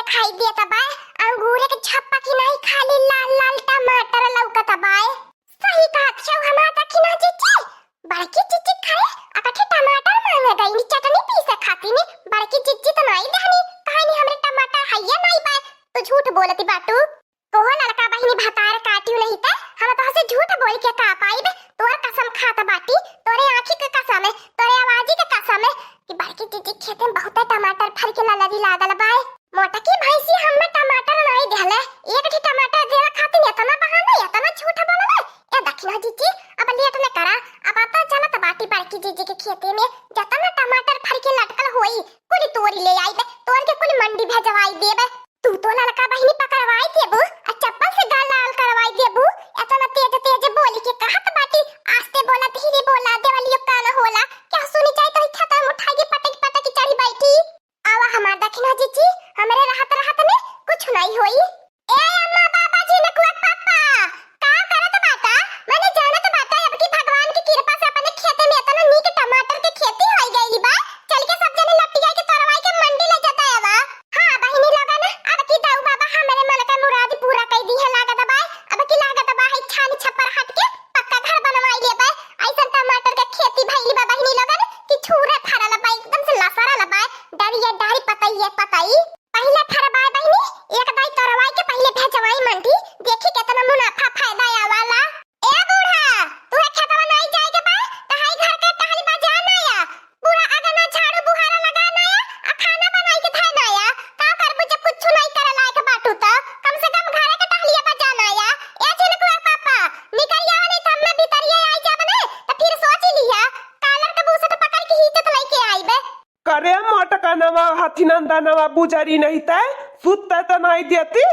खाई दिया बाय अंगूर के छप्पा की नहीं खाली लाल लाल टमाटर लौकत बाय सही कहत छौ हमारा की ना जीजी बड़की जीजी खाए अकठे टमाटर मांगे गई नी चटनी पीसे खाती नी बड़की जीजी तो नहीं दहनी कहानी हमरे टमाटर हैया नहीं बाय तो झूठ बोलती बाटू कोहो लड़का बहिनी भतार काटियो नहीं त हम तो से झूठ बोल के का पाइबे तोर कसम खाता बाटी तोरे आंखी के कसम है तोरे आवाजी के कसम है कि बड़की जीजी खेत में बहुत टमाटर फल के ललरी लागल बाय मोटा की भैंसी हमें टमाटर नहीं देले एक ठी टमाटर देला खाती नहीं तना बहाना या तना झूठ बोलले ए दखिना जीजी अब लेट न करा अब आता चला त बाटी बड़की जीजी के खेते में जतना टमाटर फल के लटकल होई कुली तोरी ले आई बे तोर के कुली मंडी भेजवाई देबे तू तो लड़का बहिनी पकड़वाई देबू आ चप्पल से गाल लाल करवाई देबू इतना तेज तेज बोली के कहत बाटी आस्ते बोला धीरे बोला देवलियो कान होला क्या सुनी जाए तो खत्म उठाई के पटक पटक चढ़ी बैठी आवा हमार दखिना जीजी हमरे रहत रहत में कुछ नहीं होई ए अम्मा बाबा जी ने कुआ पापा का करत बाटा मैंने जानत बाटा अब की भगवान की कृपा से अपने खेते में इतना नीक टमाटर के खेती होई गईली बा चल के सब जने लपटी के तोरवाई के मंडी ले जाता है बा हां बहिनी लगा ना अब की दाऊ बाबा हमरे मन का मुराद पूरा कर दी है लागत बा अब की लागत बा है छानी छप्पर हट के पक्का घर बनवाई ले बा ऐसा टमाटर के खेती भइली बा बहिनी लगा ना कि छुरे फरल बा एकदम से लसरा लबा डरिया डारी पतई पहले फरबाई बहिनी एक दाई तोरवाई के पहले भेजवाई मंडी देखी कितना मुनाफा फायदा आवाला ए बूढ़ा तू खेतवा नहीं जाए के बा तहाई घर के टहली बजा ना या पूरा अगना झाड़ू बुहारा लगा ना या आ खाना बनाई के थाई ना या का करबू जब कुछ नहीं करे लायक बाटू त कम से कम घरे के टहलिया बजा ना या ए झिनकुआ पापा निकल जाओ नहीं तो मैं भीतरिया आई जा बने तो फिर सोच लिया कालर के बूसट पकड़ के हिचत लेके आईबे करे मोटका नवा हाथी नंदा नवा बुजारी नहीं तय सुतते तो नहीं देती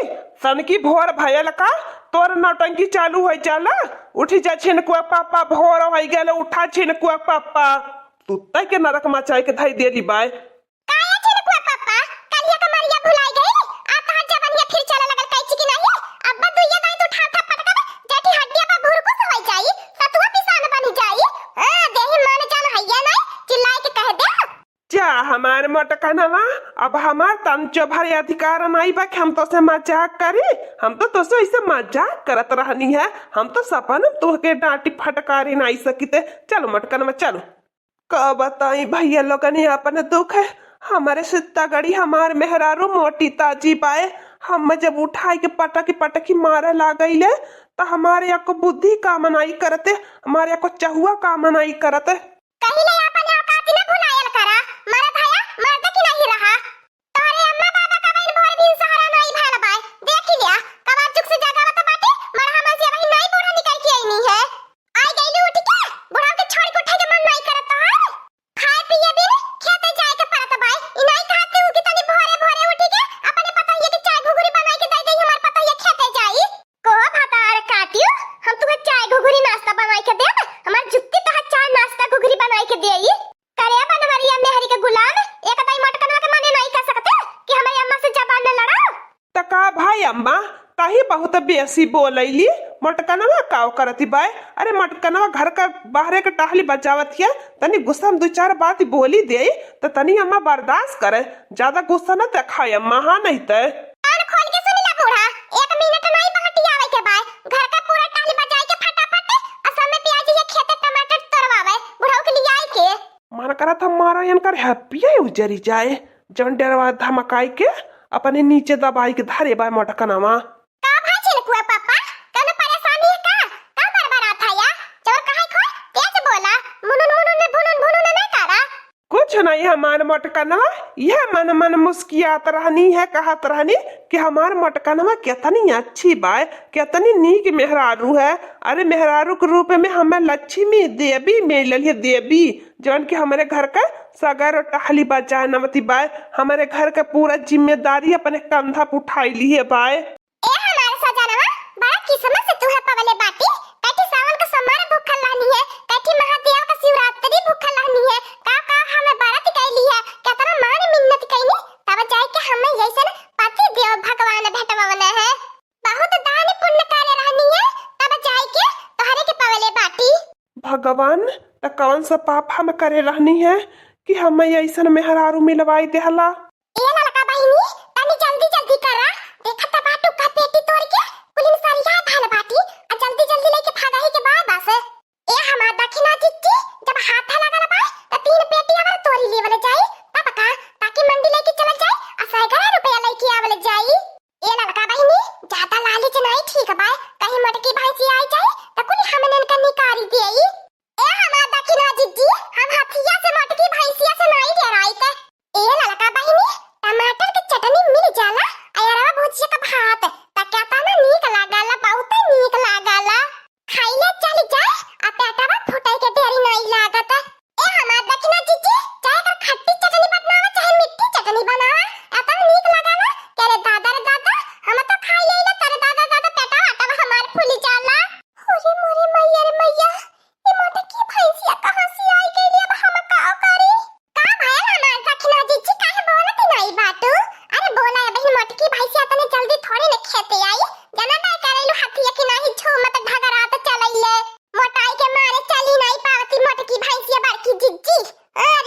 सन की भोर भयल का तोर नौटंकी चालू हो जाला उठी जा छिनकुआ पापा भोर हो गेल उठा छिनकुआ पापा सुतते के नरक मचाई के धई देली बाय काया छिनकुआ पापा कलिया कमरिया भुलाई गई आ तहां जवनिया फिर चले लगल कैची की नहीं अब दुइया दाई तो ठाठा पटका जाठी हड्डिया पर भुरकुस हो जाई सतुआ पिसान बनी जाई हां देही मान जान हैया नहीं चिल्लाए के कह दे क्या हमारे मोटका नवा अब हमार तंचो भरे अधिकार नहीं बा हम तो से मजाक करी हम तो से ऐसे मजाक करत रहनी है हम तो सपन तुहके डांटी फटकारी नहीं सकीते चलो मोटका नवा चलो का बताई भैया लोगन ने अपन दुख है हमारे सित्ता गड़ी हमार मेहरारू मोटी ताजी पाए हम जब उठाई के पटकी मारे ला गई ले तो हमारे या को बुद्धि काम नहीं करते हमारे या को चहुआ काम नहीं करते कहीं ले अपन औकात न भुलायल करा मारा भैया मर्द की नहीं रहा तोरे अम्मा बाबा का बहन भोर दिन सहारा नहीं भैल बाय देख लिया कबार चुक से जगह बता बाटे मरहा में से वही नहीं बूढ़ा निकल के आई नहीं है आई गईली उठ के बूढ़ा के छोड़ के उठे के मन नहीं करत है खाए पिए बिन खेते जाए के परत बाय ई नहीं खाते उ की तनी भोरे भोरे उठ के अपने पता ये कि चाय घुघुरी बनाई के दे दे हमार पता ये खेते जाई को भतार काटियो हम तुम्हें चाय घुघुरी नाश्ता बनाई के देब हमार जुत्ती तो चाय नाश्ता घुघुरी बनाई के देई करे बनवरिया मेहरी के गुलाम एक दाई मटकनवा के माने नहीं कह सकते कि हमारी अम्मा से जबान न लड़ाओ तका भाई अम्मा ताही बहुत बेसी बोलैली मटकनवा काव करती बाय अरे मटकनवा घर का बाहरे के टहली बचावत है तनी गुस्सा में दो चार बात बोली दे तो तनी अम्मा बर्दाश्त करे ज्यादा गुस्सा न दिखाए अम्मा हां नहीं ते कान खोल के सुन ले बूढ़ा एक मिनट नहीं बहटी आवे के बाय घर का पूरा टहली बजाई के फटाफट असम में प्याज ये खेते टमाटर तोड़वावे बुढ़ाओ के लिए आई के मन करा था मारा इनकर हैप्पी है उजरी जाए जवन डरवा धमकाई के अपने नीचे दबाई के धरे बाय मटकनवा का भाई छिनकुआ पापा कने परेशानी है का बरबरात है या जब कहां खो तेज बोला मुनुन नहीं करा कुछ नहीं हमार मटकनवा यह मन मन मुस्कियात रहनी है कहत रहनी कि हमार मटकनवा कितनी अच्छी बाय कितनी नीक मेहरारू है अरे मेहरारू के रूप में हमें लक्ष्मी देवी मिलल है देवी जौन की हमारे घर का सगर टहली बजाए नमती बाय हमारे घर का पूरा जिम्मेदारी अपने कंधा पे उठाई ली है बाय ए हमारे सजनवा बड़ा किस्मत से तू है पवले बाटी कैठी सावन का समारोह भूखल रहनी है कैठी महादेव का शिवरात्रि भूखल रहनी है का हमें बारात कैली है कितना मान मिन्नत कैनी तब जाए के हमें जैसे पति देव भगवान भेटवावने है बहुत दान पुण्य कार्य रहनी है तब जाए के तोहरे के पवले बाटी भगवान त कौन सा पाप हम करे रहनी है कि हमें ऐसा मेहरारू मिलवाई देहला ए लड़का बहिनी तनी जल्दी मोटकी भैंसिया तने जल्दी थोड़ी न खेते आई। जना ना करेलु हाथी के नाही छो मत घगरा त चलैले। मोटाई के मारे चली नहीं पावती मोटकी भैंसिया बड़की जिज्जी।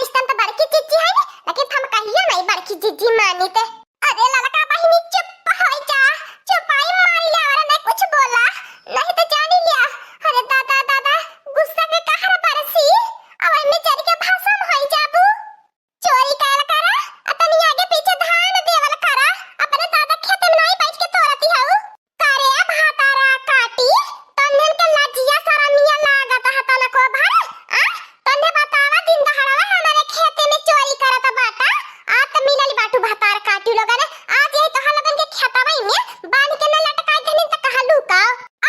रिश्ता तो बड़की जिज्जी है लेकिन हम कहियो नहीं बड़की जिज्जी मानी ते। अरे ललका बहिनी चुप हो जा। चुपाई मार ले और नहीं कुछ बोला। नहीं तो जान लिया। अरे दादा दादा गुस्सा के कहर बरसी। अब में चढ़ के भाषा में होई जाबू। चोरी काल करा अपनी आगे पीछे धान देवल करा। अपने दादा खेत में नहीं बैठ के तोरती हऊ। करे भातारा काटी तन्ने के लाजिया सारा मिया लागत हता न को भर। आ तन्ने बतावा दिन दहाड़वा हमारे खेत में चोरी करत बाटा। आ त मिलल बाटू भातार काटी लोगन। आज यही तो लोगन के खेतवा में बांध के न लटकाई देनी त कहा लुका।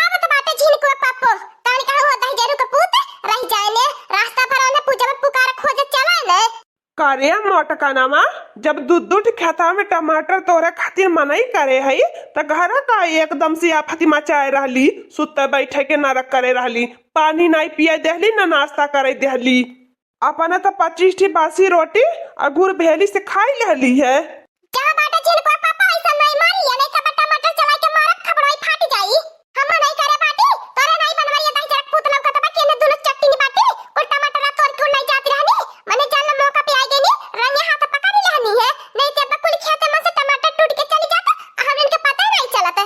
अब तो बाटे झिनको पापो तान कहा हो दही जरू के पूत रह जाने रास्ता पर आने पूजा में पुकार खोजे चला ने। करे मोटकनामा जब दूध खेता में टमाटर तोरे खातिर मनई करे हई त घर का एकदम से आफती मचाए रहली। सुते बैठे के नरक करे रहली। पानी नहीं पिए देहली न नाश्ता करे देहली। अपने तो 25 ठी बासी रोटी और गुड़ भेली से खाई लेली है। जहां बाटा झिनको पापा ऐसा नहीं मान लिया नहीं तो टमाटर चला के मारत खबड़ोई फाट जाई। हम नहीं करे बाटी तोरे नहीं बनवाइए दही जरा पूत लौका तबा केने दोनों चट्टी बाटी और टमाटर तोड़ तोड़ नहीं जाती रहनी। मने जान मौका पे आई देनी रंगे हाथ पका नहीं रहनी है। नहीं तो बकुल खेते में से टमाटर टूट के चली जाता हम इनके पता नहीं चलता।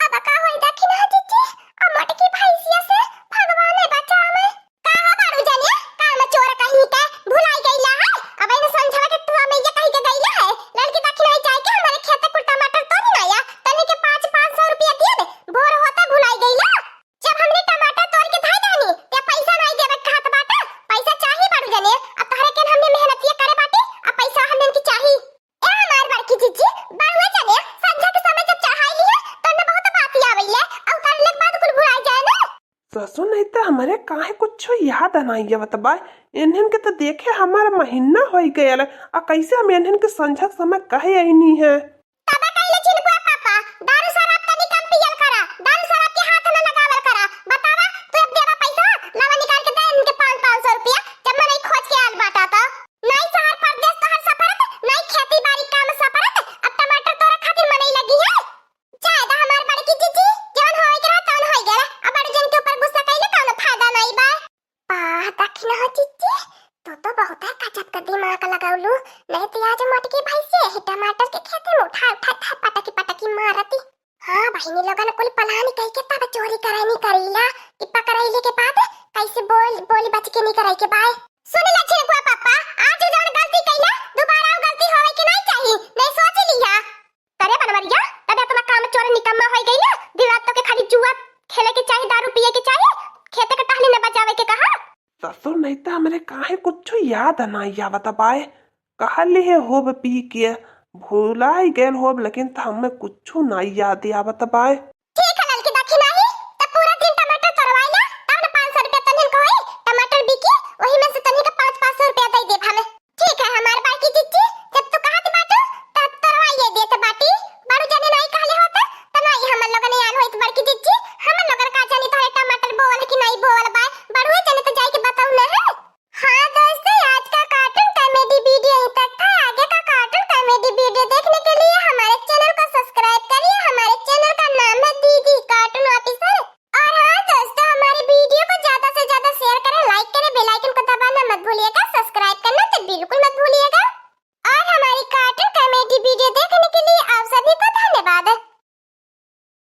अब का होई देखी ना जीजी आ मोटकी भैंसिया से भगवान ने बचा में कहां बाड़ू जानिए काम चोर कहीं के भुलाई गईला है। अब इन समझवा के तू में ये कहीं के गईला है लड़की दखी नहीं जाए के हमारे खेत कुल टमाटर तो नहीं आया तने के 500 रुपया दिए दे भोर होता भुलाई गईला। जब हमने टमाटर तोड़ के धाई दानी ते पैसा नहीं देवे कहत बाटा। पैसा चाहिए बाड़ू जानिए अब तहरे के हमने मेहनत ये करे बाटी अब पैसा हमने की चाहिए। ए हमार बड़की जीजी बाड़ू जानिए संझा के समय जब चढ़ाई लिए तने बहुत बात आवेले और करले के बाद कुल भुलाई जाए ना। ससुर नहीं तो हमारे काहे कुछ याद नहीं बतबा। इन्हन के तो देखे हमारा महीना हो गया आ कैसे हम इन्हन के संझा समय कहे आईनी है। तबा कहले झिनको पापा दारू शराब तनी कम पियल करा। दारू शराब के हाथ में लगावल करा। बतावा तू अब देवा पैसा लावा निकाल के दे इनके 500 रुपया जब मैं नहीं खोज के आल बाटा था। नहीं शहर परदेश तो हर सफरत नहीं खेती बाड़ी काम सफरत अब टमाटर तोरा खातिर मनई लगी है। जायदा हमार बड़की जीजी जवन होई गरा तवन होई गरा अब बड़ जन के ऊपर गुस्सा कइले कौनो फायदा नहीं बा। दक्षिणा हो जीजी तो बहुत है गजब का दिमाग लगाउलू। नहीं तो आज मोटकी भैंसी ही टमाटर के खेते में उठा उठा था पटकी पटकी मारती। हाँ बहिनी लोगन कुल पलान कह के तब चोरी कराई नहीं करीला कि पकड़ाइले के बाद कैसे बोली बच के नहीं कराई के बाय। सुन ले झिनको पापा आज जौन गलती कइला दोबारा गलती होवे के नहीं चाहिए नहीं सोच लिया। करे बनवरिया तबे तुम काम चोर निकम्मा होई गइला। दिन रात तो के खाली जुआ खेले के चाहिए दारू पिए के चाहिए खेते के टहली न बचावे के कहा। ससुर नहीं तो हमारे काहे कुछ याद नहीं बतबाए। कहली है होब पी के भूला ही गए होब लेकिन तो हमें कुछ नहीं याद बतबाए।